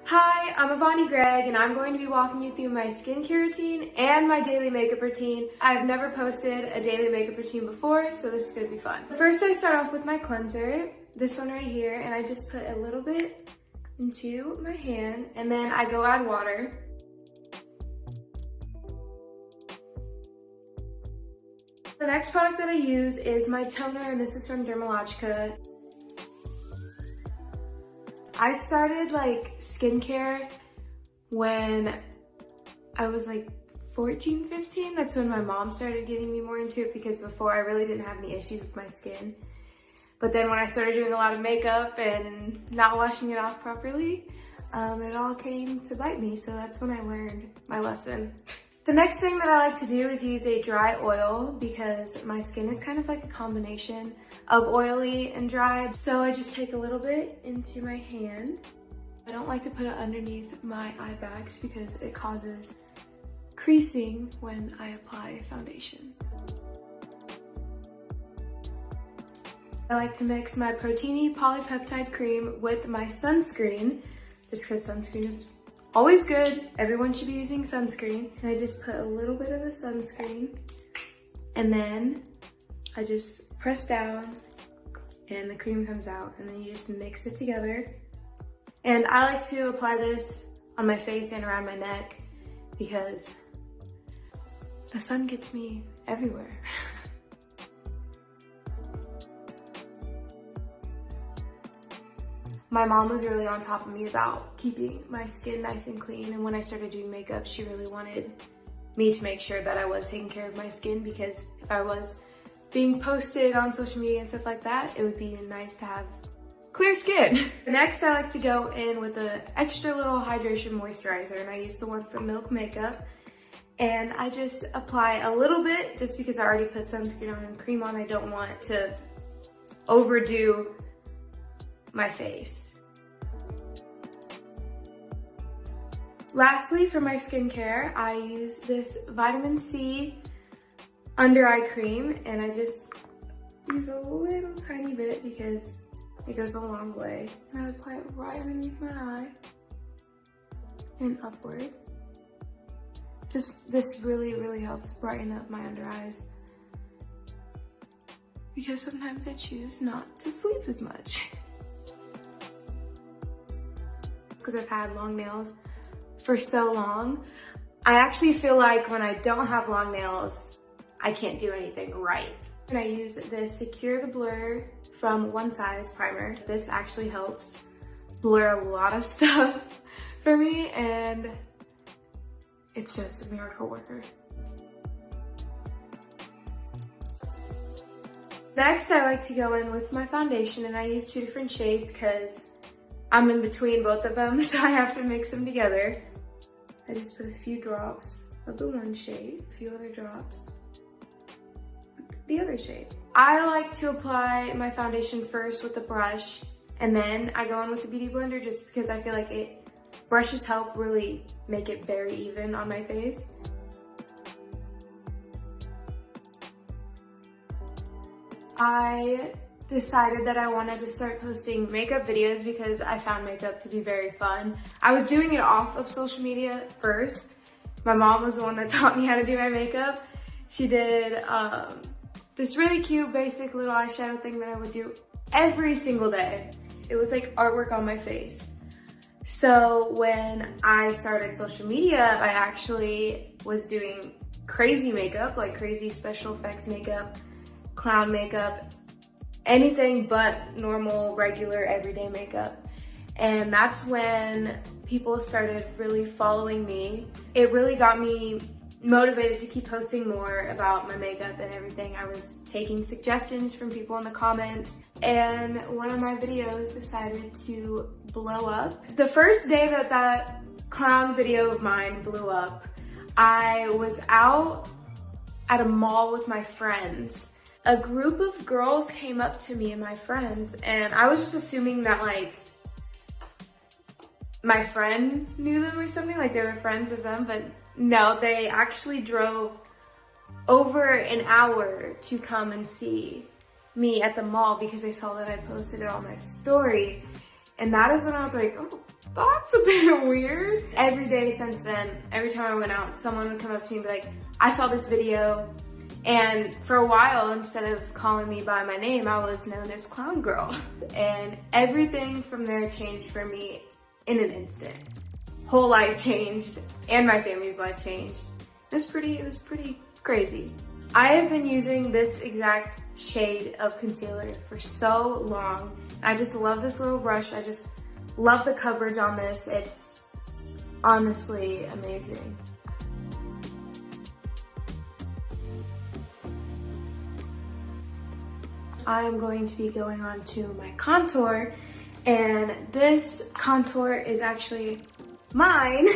Hi, I'm Avani Greg, and I'm going to be walking you through my skincare routine and my daily makeup routine. I've never posted a daily makeup routine before, so this is going to be fun. First, I start off with my cleanser, this one right here, and I just put a little bit into my hand, and then I go add water. The next product that I use is my toner, and this is from Dermalogica. I started skincare when I was 14, 15. That's when my mom started getting me more into it because before I really didn't have any issues with my skin. But then when I started doing a lot of makeup and not washing it off properly, it all came to bite me. So that's when I learned my lesson. The next thing that I like to do is use a dry oil because my skin is kind of like a combination of oily and dry. So I just take a little bit into my hand. I don't like to put it underneath my eye bags because it causes creasing when I apply foundation. I like to mix my Protini polypeptide cream with my sunscreen just because sunscreen is always good. Everyone should be using sunscreen. And I just put a little bit of the sunscreen and then I just press down and the cream comes out and then you just mix it together. And I like to apply this on my face and around my neck because the sun gets me everywhere. My mom was really on top of me about keeping my skin nice and clean, and when I started doing makeup, she really wanted me to make sure that I was taking care of my skin because if I was being posted on social media and stuff like that, it would be nice to have clear skin. Next, I like to go in with an extra little hydration moisturizer, and I use the one from Milk Makeup. And I just apply a little bit just because I already put sunscreen on and cream on. I don't want to overdo my face. Lastly, for my skincare, I use this vitamin C under eye cream, and I just use a little tiny bit because it goes a long way. And I apply it right underneath my eye and upward. This really helps brighten up my under eyes because sometimes I choose not to sleep as much. Because I've had long nails for so long, I actually feel like when I don't have long nails, I can't do anything right. And I use the Secure the Blur from One Size primer. This actually helps blur a lot of stuff for me, and it's just a miracle worker. Next, I like to go in with my foundation, and I use two different shades because I'm in between both of them, so I have to mix them together. I just put a few drops of the one shade, a few other drops of the other shade. I like to apply my foundation first with a brush, and then I go in with a beauty blender just because I feel like brushes help really make it very even on my face. I decided that I wanted to start posting makeup videos because I found makeup to be very fun. I was doing it off of social media first. My mom was the one that taught me how to do my makeup. She did this really cute basic little eyeshadow thing that I would do every single day. It was like artwork on my face. So when I started social media, I actually was doing crazy makeup, like crazy special effects makeup, clown makeup, anything but normal, regular, everyday makeup. And that's when people started really following me. It really got me motivated to keep posting more about my makeup and everything. I was taking suggestions from people in the comments, and one of my videos decided to blow up. The first day that clown video of mine blew up, I was out at a mall with my friends. A group of girls came up to me and my friends, and I was just assuming that my friend knew them or something, like they were friends of them, but no, they actually drove over an hour to come and see me at the mall because they saw that I posted it on my story. And that is when I was like, oh, that's a bit weird. Every day since then, every time I went out, someone would come up to me and be like, I saw this video. And for a while, instead of calling me by my name, I was known as Clown Girl. And everything from there changed for me in an instant. Whole life changed, and my family's life changed. It was pretty crazy. I have been using this exact shade of concealer for so long. I just love this little brush. I just love the coverage on this. It's honestly amazing. I'm going to be going on to my contour, and this contour is actually mine,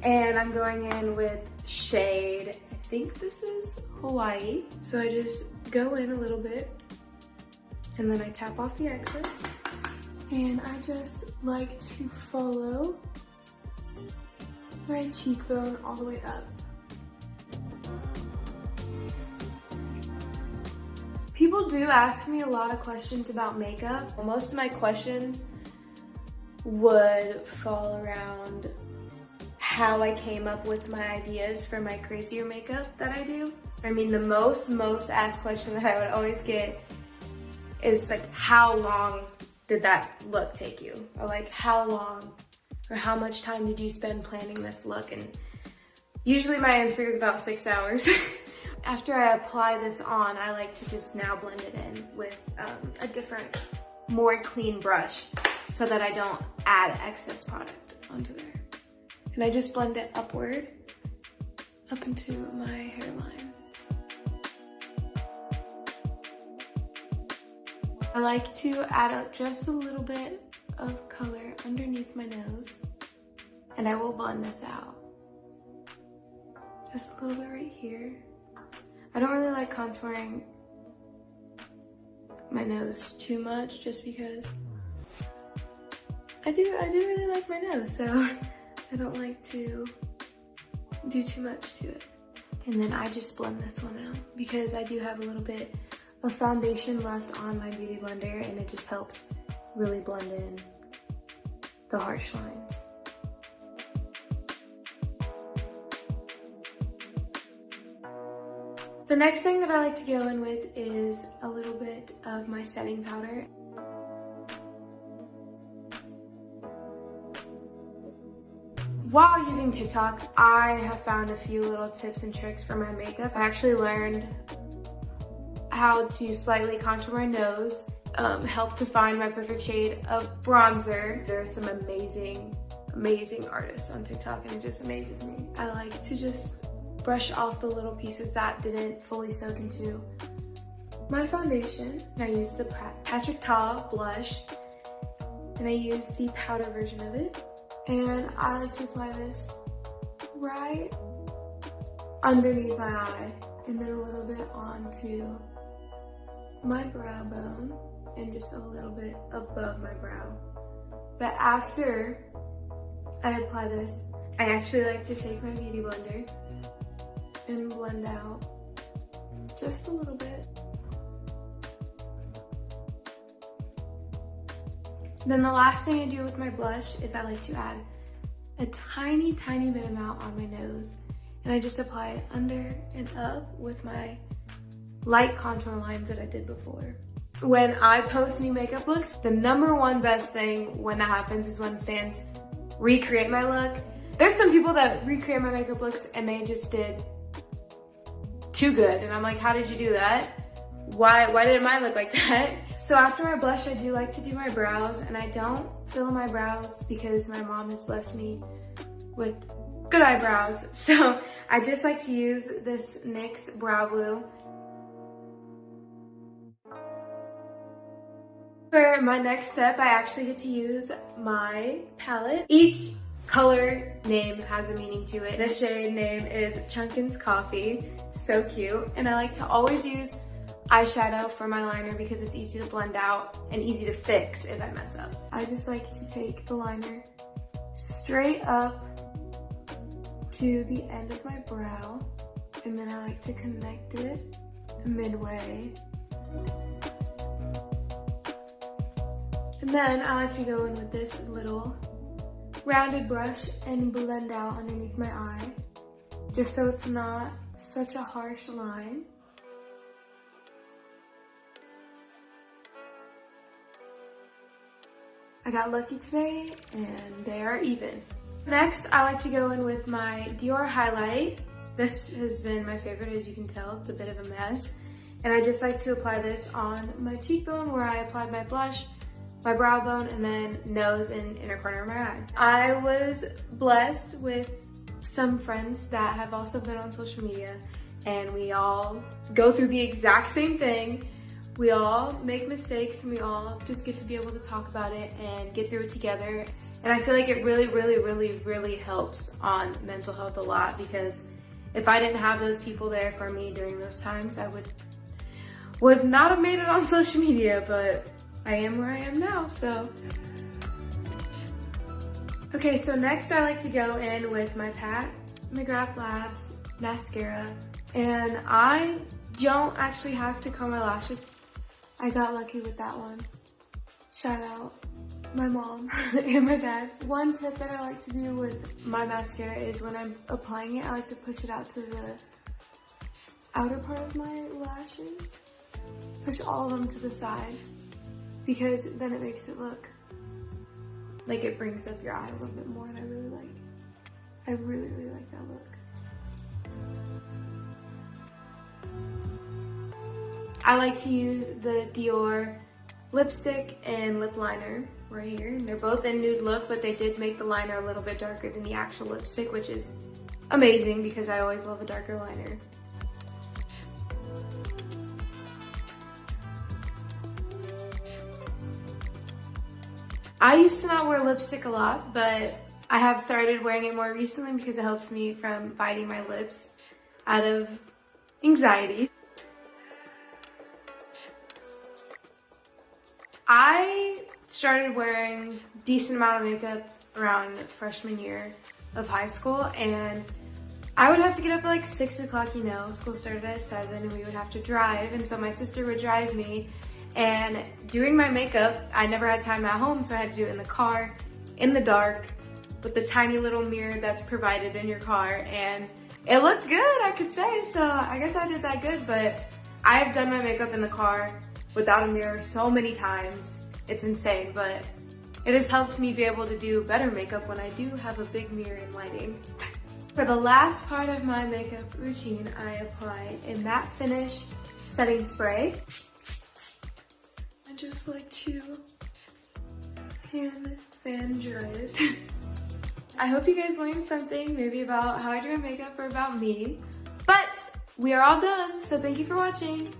and I'm going in with shade, I think this is Hawaii. So I just go in a little bit, and then I tap off the excess, and I just like to follow my cheekbone all the way up. People do ask me a lot of questions about makeup. Most of my questions would fall around how I came up with my ideas for my crazier makeup that I do. I mean, the most asked question that I would always get is like, how long did that look take you? Or like, how long or how much time did you spend planning this look? And usually my answer is about 6 hours. After I apply this on, I like to just now blend it in with a different, more clean brush so that I don't add excess product onto there. And I just blend it upward, up into my hairline. I like to add up just a little bit of color underneath my nose, and I will blend this out. Just a little bit right here. I don't really like contouring my nose too much just because I do really like my nose, so I don't like to do too much to it. And then I just blend this one out because I do have a little bit of foundation left on my beauty blender, and it just helps really blend in the harsh lines. The next thing that I like to go in with is a little bit of my setting powder. While using TikTok, I have found a few little tips and tricks for my makeup. I actually learned how to slightly contour my nose, help to find my perfect shade of bronzer. There are some amazing artists on TikTok, and it just amazes me. I like to just brush off the little pieces that didn't fully soak into my foundation. I use the Patrick Ta blush, and I use the powder version of it. And I like to apply this right underneath my eye, and then a little bit onto my brow bone, and just a little bit above my brow. But after I apply this, I actually like to take my beauty blender and blend out just a little bit. Then the last thing I do with my blush is I like to add a tiny bit amount on my nose, and I just apply it under and up with my light contour lines that I did before. When I post new makeup looks, the #1 best thing when that happens is when fans recreate my look. There's some people that recreate my makeup looks and they just did too good, and I'm like, how did you do that? Why didn't mine look like that? So after my blush, I do like to do my brows, and I don't fill in my brows because my mom has blessed me with good eyebrows. So I just like to use this NYX brow glue. For my next step, I actually get to use my palette. Each color name has a meaning to it. The shade name is Chunkin's Coffee, so cute. And I like to always use eyeshadow for my liner because it's easy to blend out and easy to fix if I mess up. I just like to take the liner straight up to the end of my brow, and then I like to connect it midway. And then I like to go in with this little rounded brush and blend out underneath my eye, just so it's not such a harsh line. I got lucky today and they are even. Next, I like to go in with my Dior highlight. This has been my favorite, as you can tell. It's a bit of a mess. And I just like to apply this on my cheekbone where I applied my blush, my brow bone, and then nose and inner corner of my eye. I was blessed with some friends that have also been on social media, and we all go through the exact same thing. We all make mistakes and we all just get to be able to talk about it and get through it together. And I feel like it really helps on mental health a lot, because if I didn't have those people there for me during those times, I would not have made it on social media, but I am where I am now, so. Okay, so next I like to go in with my Pat McGrath Labs mascara, and I don't actually have to comb my lashes. I got lucky with that one. Shout out my mom and my dad. One tip that I like to do with my mascara is when I'm applying it, I like to push it out to the outer part of my lashes. Push all of them to the side, because then it makes it look like it brings up your eye a little bit more, and I really like that look. I like to use the Dior lipstick and lip liner right here. They're both in nude look, but they did make the liner a little bit darker than the actual lipstick, which is amazing because I always love a darker liner. I used to not wear lipstick a lot, but I have started wearing it more recently because it helps me from biting my lips out of anxiety. I started wearing a decent amount of makeup around freshman year of high school, and I would have to get up at like 6 o'clock, you know, school started at 7 and we would have to drive, and so my sister would drive me, and doing my makeup, I never had time at home, so I had to do it in the car, in the dark, with the tiny little mirror that's provided in your car, and it looked good, I could say, so I guess I did that good, but I've done my makeup in the car without a mirror so many times. It's insane, but it has helped me be able to do better makeup when I do have a big mirror and lighting. For the last part of my makeup routine, I apply a matte finish setting spray. I just like to hand fan dry it. I hope you guys learned something, maybe about how I do my makeup or about me. But we are all done, so thank you for watching.